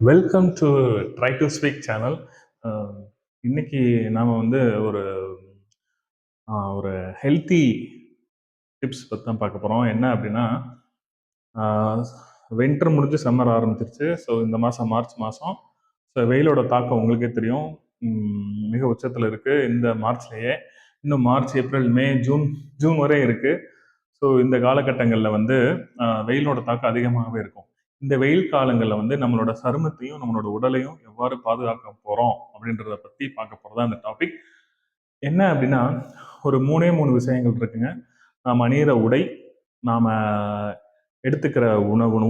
Welcome to try to speak channel. இன்னைக்கு நாம் வந்து ஒரு ஒரு ஹெல்த்தி டிப்ஸ் பற்றி தான் பார்க்க போகிறோம். என்ன அப்படின்னா, வின்டர் முடிஞ்சு சம்மர் ஆரம்பிச்சிருச்சு. ஸோ இந்த மாதம் மார்ச் மாதம். ஸோ வெயிலோட தாக்கம் உங்களுக்கே தெரியும். மிக உச்சத்தில் இருக்குது இந்த மார்ச்லேயே. இன்னும் மார்ச், ஏப்ரல், மே, ஜூன் ஜூன் வரை இருக்குது. ஸோ இந்த காலகட்டங்களில் வந்து வெயிலோட தாக்கம் அதிகமாகவே இருக்கும். இந்த வெயில் காலங்களில் வந்து நம்மளோட சருமத்தையும் நம்மளோட உடலையும் எவ்வாறு பாதுகாக்க போகிறோம் அப்படின்றத பற்றி பார்க்க போகிறதா இந்த டாபிக். என்ன அப்படின்னா, ஒரு மூணு விஷயங்கள் இருக்குங்க. நாம் அணியிற உடை, நாம் எடுத்துக்கிற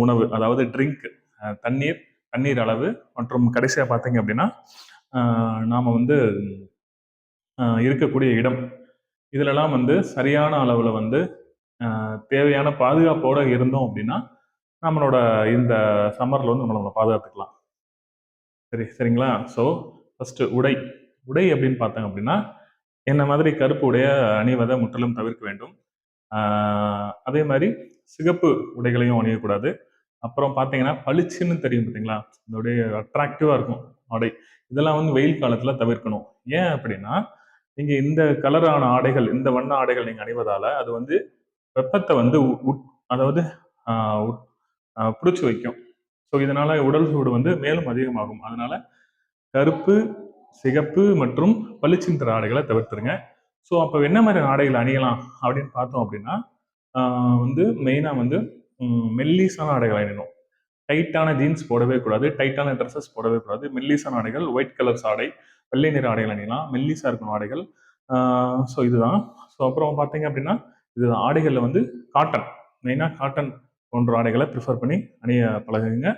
உணவு அதாவது ட்ரிங்க், தண்ணீர் தண்ணீர் அளவு, மற்றும் கடைசியாக பார்த்தீங்க அப்படின்னா நாம் வந்து இருக்கக்கூடிய இடம். இதிலெல்லாம் வந்து சரியான அளவில் வந்து தேவையான பாதுகாப்போடு இருந்தோம் அப்படின்னா நம்மளோட இந்த சம்மரில் வந்து நம்மளை பாதுகாத்துக்கலாம். சரிங்களா? ஸோ ஃபஸ்ட்டு உடை அப்படின்னு பார்த்தாங்க அப்படின்னா, என்ன மாதிரி கருப்பு உடைய அணிவதை முற்றிலும் தவிர்க்க வேண்டும். அதே மாதிரி சிகப்பு உடைகளையும் அணியக்கூடாது. அப்புறம் பார்த்தீங்கன்னா பளிச்சுன்னு தெரியும் பார்த்தீங்களா, இதோடைய அட்ராக்டிவாக இருக்கும் ஆடை. இதெல்லாம் வந்து வெயில் காலத்தில் தவிர்க்கணும். ஏன் அப்படின்னா, நீங்கள் இந்த கலரான ஆடைகள், இந்த வண்ண ஆடைகள் நீங்கள் அணிவதால் அது வந்து வெப்பத்தை வந்து அதாவது பிடிச்சி வைக்கும். ஸோ இதனால உடல் சூடு வந்து மேலும் அதிகமாகும். அதனால கருப்பு, சிகப்பு மற்றும் பளிச்சின்ற ஆடைகளை தவிர்த்துருங்க. ஸோ அப்போ என்ன மாதிரி ஆடைகள் அணியலாம் அப்படின்னு பார்த்தோம் அப்படின்னா, வந்து மெயினாக வந்து மெல்லிசான ஆடைகள் அணியணும். டைட்டான ஜீன்ஸ் போடவே கூடாது, டைட்டான ட்ரெஸ்ஸஸ் போடவே கூடாது. மெல்லிசான ஆடைகள், ஒயிட் கலர்ஸ் ஆடை, வெள்ளை நிற ஆடைகள் அணியலாம். மெல்லிசா இருக்கணும் ஆடைகள். ஸோ இதுதான். ஸோ அப்புறம் பார்த்தீங்க அப்படின்னா, இது ஆடைகளில் வந்து காட்டன், மெயினாக காட்டன் போன்ற ஆடைகளை ப்ரிஃபர் பண்ணி அணிய பழகுங்க.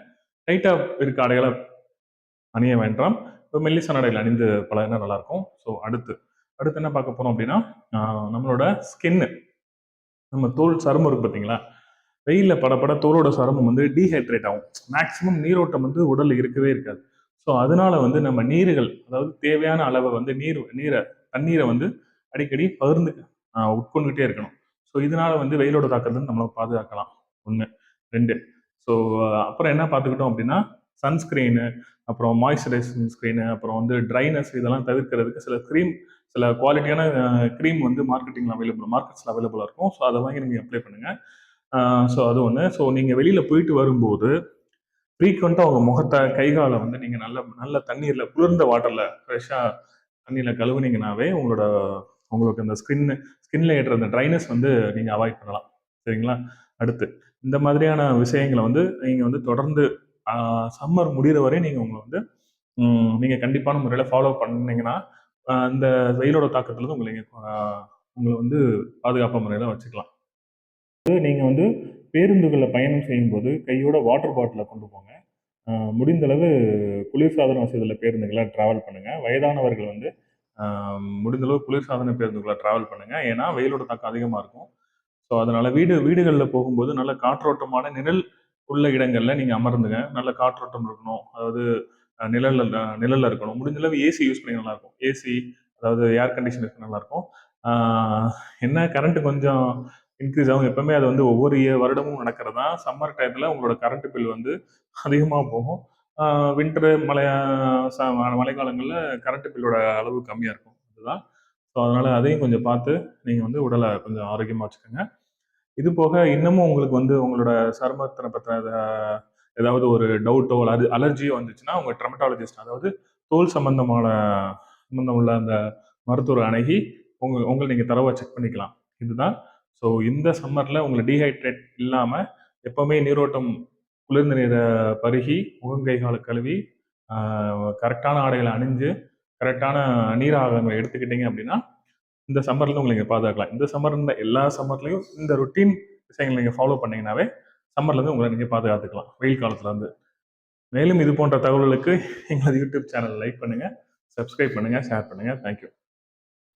டைட்டாக இருக்க ஆடைகளை அணிய வேண்டாம். இப்போ மெல்லிசான ஆடைகள் அணிந்து பழகினா நல்லாயிருக்கும். ஸோ அடுத்து என்ன பார்க்க போகிறோம் அப்படின்னா, நம்மளோட ஸ்கின்னு, நம்ம தோல் சருமம் இருக்கு பார்த்தீங்களா, வெயிலில் படப்பட தோலோட சருமம் வந்து டீஹைட்ரேட் ஆகும். மேக்சிமம் நீரோட்டம் வந்து உடலில் இருக்கவே இருக்காது. ஸோ அதனால வந்து நம்ம நீர்கள், அதாவது தேவையான அளவை வந்து தண்ணீரை வந்து அடிக்கடி பகிர்ந்து உட்கொண்டுகிட்டே இருக்கணும். ஸோ இதனால வந்து வெயிலோட தாக்கத்தை நம்மளை பாதுகாக்கலாம். 1, 2. ஸோ அப்புறம் என்ன பார்த்துக்கிட்டோம் அப்படின்னா, சன்ஸ்கிரீனு, அப்புறம் மாய்ஸ்சரைஸ் சன்ஸ்கிரீனு, அப்புறம் வந்து ட்ரைனஸ், இதெல்லாம் தவிர்க்கிறதுக்கு சில குவாலிட்டியான க்ரீம் வந்து மார்க்கெட்ஸில் அவைலபிளாக இருக்கும். ஸோ அதை வாங்கி நீங்கள் அப்ளை பண்ணுங்கள். ஸோ அது ஒன்று. ஸோ நீங்கள் வெளியில் போயிட்டு வரும்போது ஃப்ரீக்வெண்ட்டாக உங்கள் முகத்தை, கைகாலை வந்து நீங்கள் நல்ல தண்ணீரில், குளிர்ந்த வாட்டரில், ஃப்ரெஷ்ஷாக தண்ணியில் கழுவுனீங்கன்னாவே உங்களுக்கு அந்த ஸ்கின்ல ஏற்ற அந்த ட்ரைனஸ் வந்து நீங்கள் அவாய்ட் பண்ணலாம். சரிங்களா? அடுத்து இந்த மாதிரியான விஷயங்களை வந்து நீங்கள் வந்து தொடர்ந்து சம்மர் முடிகிற வரை நீங்கள் நீங்கள் கண்டிப்பான முறையில் ஃபாலோ பண்ணீங்கன்னா இந்த வெயிலோட தாக்கத்துலேருந்து உங்களை வந்து பாதுகாப்பான முறையில் வச்சுக்கலாம். நீங்கள் வந்து பேருந்துகளில் பயணம் செய்யும்போது கையோட வாட்டர் பாட்டிலை கொண்டு போங்க. முடிந்தளவு குளிர்சாதன வசதியில் பேருந்துகளை ட்ராவல் பண்ணுங்கள். வயதானவர்கள் வந்து முடிந்தளவு குளிர்சாதன பேருந்துகளை ட்ராவல் பண்ணுங்கள். ஏன்னா வெயிலோட தாக்கம் அதிகமாக இருக்கும். ஸோ அதனால் வீடுகளில் போகும்போது நல்ல காற்றோட்டமான நிழல் உள்ள இடங்களில் நீங்கள் அமர்ந்துங்க. நல்ல காற்றோட்டம் இருக்கணும். அதாவது நிழலில் இருக்கணும். முடிஞ்சளவு ஏசி யூஸ் பண்ணி நல்லாயிருக்கும். ஏசி, அதாவது ஏர் கண்டிஷன் இருக்கு, நல்லாயிருக்கும். என்ன கரண்ட்டு கொஞ்சம் இன்க்ரீஸ் ஆகும். எப்பவுமே அது வந்து ஒவ்வொரு வருடமும் நடக்கிறது தான். சம்மர் டயத்தில் உங்களோட கரண்ட் பில் வந்து அதிகமாக போகும். வின்டரு, மழைக்காலங்களில் கரண்ட் பில்லோட அளவு கம்மியாக இருக்கும். அதுதான். ஸோ அதனால் அதையும் கொஞ்சம் பார்த்து நீங்கள் வந்து உடலை கொஞ்சம் ஆரோக்கியமாக வச்சுக்கோங்க. இது போக இன்னமும் உங்களுக்கு வந்து உங்களோட சருமத்தினை பற்றின ஏதாவது ஒரு டவுட்டோ அலர்ஜியோ வந்துச்சுன்னா உங்கள் ட்ரமட்டாலஜிஸ்ட், அதாவது தோல் சம்பந்தம் உள்ள அந்த மருத்துவரை அணுகி உங்களை நீங்கள் தரவாக செக் பண்ணிக்கலாம். இதுதான். ஸோ இந்த சம்மரில் உங்களை டீஹைட்ரேட் இல்லாமல் எப்போவுமே நீரோட்டம், குளிர்ந்த நீரை பருகி, முகங்கை காலை கழுவி, கரெக்டான ஆடைகளை அணிஞ்சு, கரெக்டான நீராகாரங்களை எடுத்துக்கிட்டீங்க அப்படின்னா இந்த சம்மர்லேருந்து உங்களை நீங்கள் பாதுகாக்கலாம். இந்த சம்மர் எல்லா சம்மர்லையும் இந்த ரொட்டீன் விஷயங்களை நீங்கள் ஃபாலோ பண்ணீங்கன்னாவே சம்மர்லேருந்து உங்களை நீங்கள் பாதுகாத்துக்கலாம், வெயில் காலத்துலேருந்து. மேலும் இது போன்ற தகவல்களுக்கு எங்களது யூடியூப் சேனல் லைக் பண்ணுங்கள், சப்ஸ்கிரைப் பண்ணுங்கள், ஷேர் பண்ணுங்கள். தேங்க்யூ.